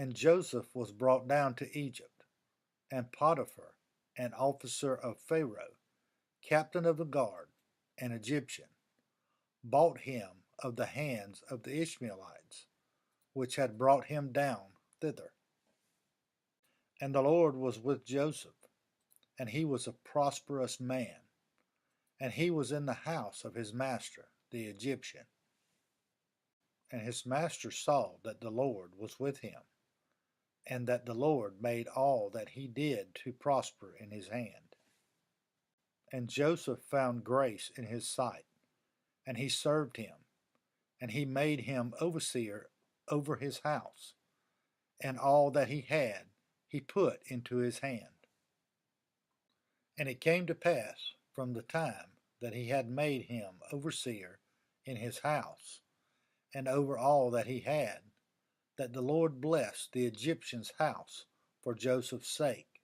And Joseph was brought down to Egypt, and Potiphar, an officer of Pharaoh, captain of the guard, an Egyptian, bought him of the hands of the Ishmaelites, which had brought him down thither. And the Lord was with Joseph, and he was a prosperous man, and he was in the house of his master, the Egyptian. And his master saw that the Lord was with him, and that the Lord made all that he did to prosper in his hand. And Joseph found grace in his sight, and he served him, and he made him overseer over his house, and all that he had he put into his hand. And it came to pass from the time that he had made him overseer in his house, and over all that he had, that the Lord blessed the Egyptian's house for Joseph's sake.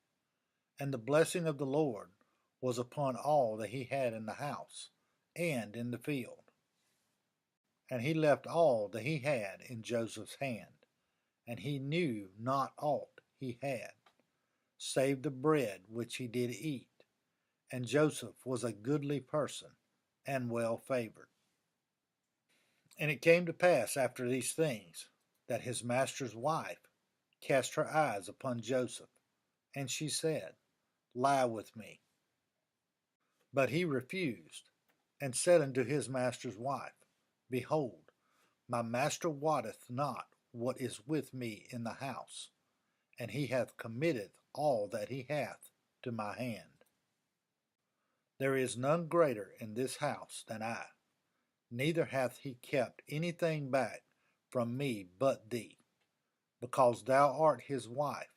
And the blessing of the Lord was upon all that he had in the house and in the field. And he left all that he had in Joseph's hand, and he knew not aught he had, save the bread which he did eat. And Joseph was a goodly person, and well favored. And it came to pass after these things, that his master's wife cast her eyes upon Joseph, and she said, Lie with me. But he refused, and said unto his master's wife, Behold, my master wotteth not what is with me in the house, and he hath committed all that he hath to my hand. There is none greater in this house than I, neither hath he kept anything back from me but thee, because thou art his wife.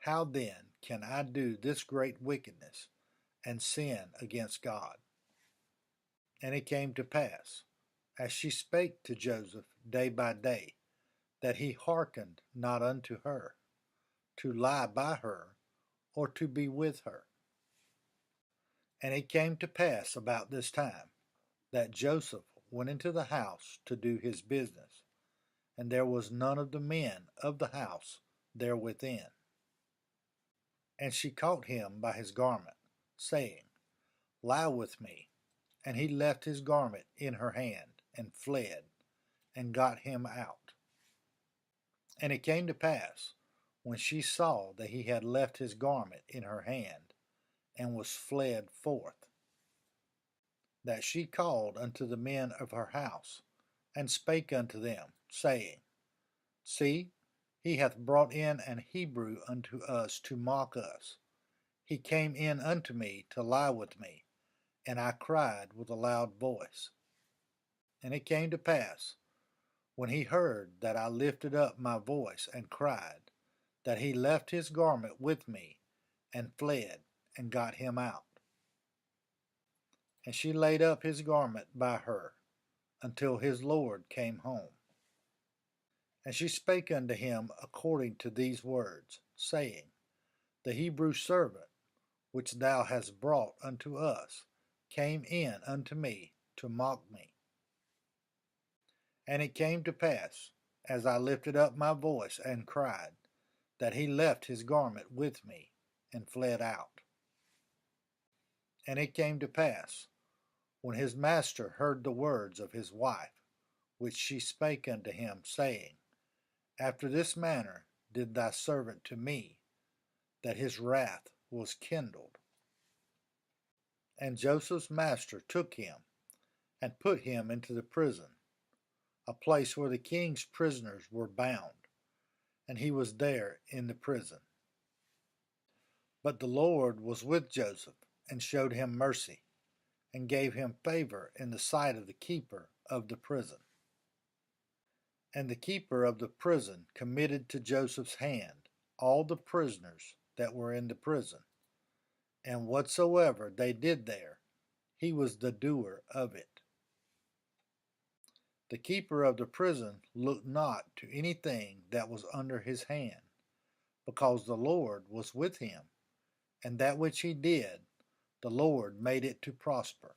How then can I do this great wickedness, and sin against God? And it came to pass, as she spake to Joseph day by day, that he hearkened not unto her, to lie by her, or to be with her. And it came to pass about this time, that Joseph went into the house to do his business, and there was none of the men of the house there within. And she caught him by his garment, saying, Lie with me. And he left his garment in her hand, and fled, and got him out. And it came to pass, when she saw that he had left his garment in her hand, and was fled forth, that she called unto the men of her house, and spake unto them, saying, See, he hath brought in an Hebrew unto us to mock us. He came in unto me to lie with me, and I cried with a loud voice. And it came to pass, when he heard that I lifted up my voice and cried, that he left his garment with me, and fled, and got him out. And she laid up his garment by her, until his Lord came home. And she spake unto him according to these words, saying, The Hebrew servant, which thou hast brought unto us, came in unto me to mock me. And it came to pass, as I lifted up my voice and cried, that he left his garment with me, and fled out. And it came to pass, when his master heard the words of his wife, which she spake unto him, saying, After this manner did thy servant to me, that his wrath was kindled. And Joseph's master took him, and put him into the prison, a place where the king's prisoners were bound, and he was there in the prison. But the Lord was with Joseph, and showed him mercy, and gave him favor in the sight of the keeper of the prison. And the keeper of the prison committed to Joseph's hand all the prisoners that were in the prison, and whatsoever they did there, he was the doer of it. The keeper of the prison looked not to anything that was under his hand, because the Lord was with him, and that which he did, the Lord made it to prosper.